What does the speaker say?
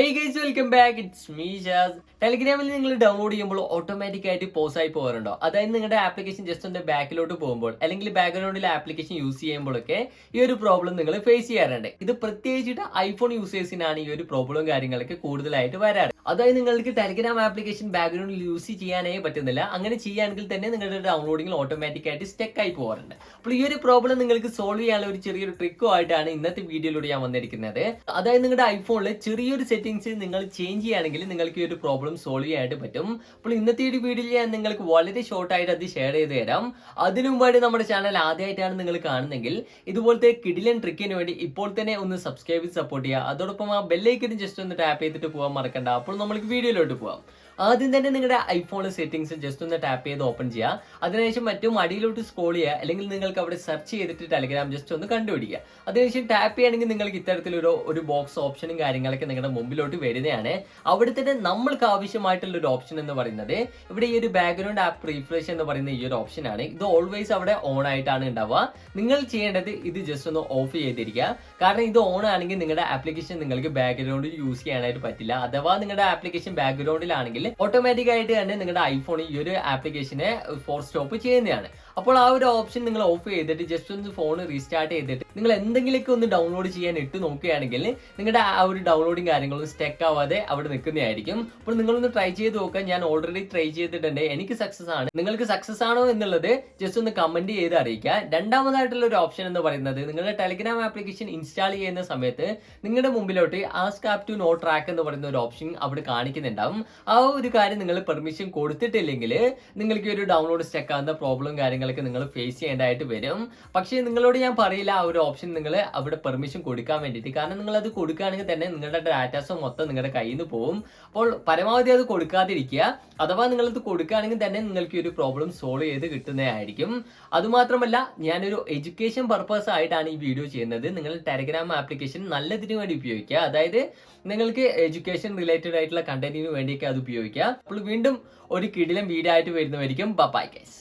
Hey guys, welcome back. It's me Shaz. ടെലിഗ്രാമിൽ നിങ്ങൾ download ചെയ്യുമ്പോൾ automatic ആയിട്ട് പോസ് ആയി പോകാറുണ്ടോ? അതായത് നിങ്ങളുടെ ആപ്ലിക്കേഷൻ ജസ്റ്റ് ഒന്ന് ബാക്കിലോട്ട് പോകുമ്പോൾ അല്ലെങ്കിൽ ബാക്ക്ഗ്രൗണ്ടിൽ ആപ്ലിക്കേഷൻ യൂസ് ചെയ്യുമ്പോഴൊക്കെ ഈ ഒരു പ്രോബ്ലം നിങ്ങൾ ഫേസ് ചെയ്യാറുണ്ട്. ഇത് പ്രത്യേകിച്ചിട്ട് ഐഫോൺ യൂസേഴ്സിനാണ് ഈ ഒരു പ്രോബ്ലം കാര്യങ്ങളൊക്കെ കൂടുതലായിട്ട് വരാറ്. അതായത് നിങ്ങൾക്ക് ടെലിഗ്രാം ആപ്ലിക്കേഷൻ ബാക്ക്ഗ്രൗണ്ടിൽ യൂസ് ചെയ്യാനേ പറ്റുന്നില്ല. അങ്ങനെ ചെയ്യുകയാണെങ്കിൽ തന്നെ നിങ്ങളുടെ ഡൗൺലോഡിംഗ് ഓട്ടോമാറ്റിക് ആയിട്ട് സ്റ്റക്ക് ആയി പോകാറുണ്ട്. അപ്പോൾ ഈ ഒരു പ്രോബ്ലം നിങ്ങൾക്ക് സോൾവ് ചെയ്യാനുള്ള ഒരു ചെറിയൊരു ട്രിക്കോ ആയിട്ടാണ് ഇന്നത്തെ വീഡിയോയിലൂടെ ഞാൻ വന്നിരിക്കുന്നത്. അതായത് നിങ്ങളുടെ ഐഫോണിൽ ചെറിയൊരു സെറ്റിംഗ്സ് നിങ്ങൾ ചേഞ്ച് ചെയ്യുകയാണെങ്കിൽ നിങ്ങൾക്ക് ഈ ഒരു പ്രോബ്ലം സോൾവ് ചെയ്യാനായിട്ട് പറ്റും. അപ്പോൾ ഇന്നത്തെ ഒരു വീഡിയോയിൽ ഞാൻ നിങ്ങൾക്ക് വളരെ ഷോർട്ട് ആയിട്ട് അത് ഷെയർ ചെയ്ത് തരാം. അതിനു മുമ്പായിട്ട് നമ്മുടെ ചാനൽ ആദ്യമായിട്ടാണ് നിങ്ങൾ കാണുന്നെങ്കിൽ ഇതുപോലത്തെ കിടിലൻ ട്രിക്കിന് വേണ്ടി ഇപ്പോൾ തന്നെ ഒന്ന് സബ്സ്ക്രൈബ് ചെയ്ത് സപ്പോർട്ട് ചെയ്യുക. അതോടൊപ്പം ആ ബെല്ലൈക്കനും ജസ്റ്റ് ഒന്ന് ടാപ്പ് ചെയ്തിട്ട് പോകാൻ മറക്കണ്ട. അപ്പോൾ നമുക്ക് വീഡിയോയിലോട്ട് പോകാം. ആദ്യം തന്നെ നിങ്ങളുടെ ഐഫോണിലെ സെറ്റിംഗ്സ് ജസ്റ്റ് ഒന്ന് ടാപ്പ് ചെയ്ത് ഓപ്പൺ ചെയ്യുക. അതിനുശേഷം മറ്റും അടിയിലോട്ട് സ്ക്രോൾ ചെയ്യുക, അല്ലെങ്കിൽ നിങ്ങൾക്ക് അവിടെ സെർച്ച് ചെയ്തിട്ട് ടെലിഗ്രാം ജസ്റ്റ് ഒന്ന് കണ്ടുപിടിക്കുക. അതിനുശേഷം ടാപ്പ് ചെയ്യുകയാണെങ്കിൽ നിങ്ങൾക്ക് ഇത്തരത്തിലൊരു ബോക്സ് ഓപ്ഷനും കാര്യങ്ങളൊക്കെ നിങ്ങളുടെ മുമ്പിലോട്ട് വരുന്നതാണ്. അവിടെ തന്നെ നമ്മൾക്ക് ആവശ്യമായിട്ടുള്ള ഒരു ഓപ്ഷൻ എന്ന് പറയുന്നത് ഇവിടെ ഈ ഒരു ബാക്ക്ഗ്രൗണ്ട് ആപ്പ് റീഫ്രഷ് എന്ന് പറയുന്ന ഈ ഒരു ഓപ്ഷൻ ആണ്. ഇത് ഓൾവേസ് അവിടെ ഓൺ ആയിട്ടാണ് ഉണ്ടാവുക. നിങ്ങൾ ചെയ്യേണ്ടത് ഇത് ജസ്റ്റ് ഒന്ന് ഓഫ് ചെയ്തിരിക്കുക. കാരണം ഇത് ഓൺ ആണെങ്കിൽ നിങ്ങളുടെ ആപ്ലിക്കേഷൻ നിങ്ങൾക്ക് ബാക്ക്ഗ്രൗണ്ടിൽ യൂസ് ചെയ്യാനായിട്ട് പറ്റില്ല. അഥവാ നിങ്ങളുടെ ആപ്ലിക്കേഷൻ ബാക്ക്ഗ്രൗണ്ടിലാണെങ്കിൽ ഓട്ടോമാറ്റിക് ആയിട്ട് തന്നെ നിങ്ങളുടെ ഐഫോൺ ഈ ഒരു ആപ്ലിക്കേഷനെ ഫോർ സ്റ്റോപ്പ് ചെയ്യുന്നതാണ്. അപ്പോൾ ആ ഒരു ഓപ്ഷൻ നിങ്ങൾ ഓഫ് ചെയ്തിട്ട് ജസ്റ്റ് ഒന്ന് ഫോൺ റീസ്റ്റാർട്ട് ചെയ്തിട്ട് നിങ്ങൾ എന്തെങ്കിലുമൊക്കെ ഒന്ന് ഡൗൺലോഡ് ചെയ്യാൻ ഇട്ട് നോക്കുകയാണെങ്കിൽ നിങ്ങളുടെ ആ ഒരു ഡൗൺലോഡിങ് കാര്യങ്ങളും സ്റ്റക്ക് ആവാതെ അവിടെ നിൽക്കുന്നതായിരിക്കും. അപ്പോൾ നിങ്ങളൊന്ന് ട്രൈ ചെയ്ത് നോക്കുക. ഞാൻ ഓൾറെഡി ട്രൈ ചെയ്തിട്ടുണ്ട്, എനിക്ക് സക്സസ് ആണ്. നിങ്ങൾക്ക് സക്സസ് ആണോ എന്നുള്ളത് ജസ്റ്റ് ഒന്ന് കമന്റ് ചെയ്ത് അറിയിക്കുക. രണ്ടാമതായിട്ടുള്ള ഒരു ഓപ്ഷൻ എന്ന് പറയുന്നത് നിങ്ങളുടെ ടെലിഗ്രാം ആപ്ലിക്കേഷൻ ഇൻസ്റ്റാൾ ചെയ്യുന്ന സമയത്ത് നിങ്ങളുടെ മുമ്പിലോട്ട് ask app to no track എന്ന് പറയുന്ന ഒരു ഓപ്ഷൻ അവിടെ കാണിക്കുന്നുണ്ടാവും. ആ ഒരു കാര്യം നിങ്ങൾ പെർമിഷൻ കൊടുത്തിട്ടില്ലെങ്കിൽ നിങ്ങൾക്ക് ഒരു ഡൗൺലോഡ് സ്റ്റക്ക് ആകുന്ന പ്രോബ്ലം കാര്യങ്ങളൊക്കെ നിങ്ങൾ ഫേസ് ചെയ്യേണ്ടതായിട്ട് വരും. പക്ഷേ നിങ്ങളോട് ഞാൻ പറയില്ല ആ ഒരു ഓപ്ഷൻ നിങ്ങൾ അവിടെ പെർമിഷൻ കൊടുക്കാൻ വേണ്ടിയിട്ട്. കാരണം നിങ്ങൾ അത് കൊടുക്കുകയാണെങ്കിൽ തന്നെ നിങ്ങളുടെ ഡാറ്റാസ് മൊത്തം നിങ്ങളുടെ കയ്യിൽ നിന്ന് പോകും. അപ്പോൾ പരമാവധി അത് കൊടുക്കാതിരിക്കുക. അഥവാ നിങ്ങളത് കൊടുക്കുകയാണെങ്കിൽ തന്നെ നിങ്ങൾക്ക് ഒരു പ്രോബ്ലം സോൾവ് ചെയ്ത് കിട്ടുന്നതായിരിക്കും. അതുമാത്രമല്ല, ഞാനൊരു എഡ്യൂക്കേഷൻ പർപ്പസ് ആയിട്ടാണ് ഈ വീഡിയോ ചെയ്യുന്നത്. നിങ്ങൾ ടെലിഗ്രാം ആപ്ലിക്കേഷൻ നല്ലതിനു വേണ്ടി ഉപയോഗിക്കുക. അതായത് നിങ്ങൾക്ക് എഡ്യൂക്കേഷൻ റിലേറ്റഡ് ആയിട്ടുള്ള കണ്ടന്റിന് വേണ്ടിയൊക്കെ അത് ഉപയോഗിക്കുക. അപ്പോൾ വീണ്ടും ഒരു കിടിലം വീഡിയോ ആയിട്ട് വരുന്നതായിരിക്കും. Bye guys.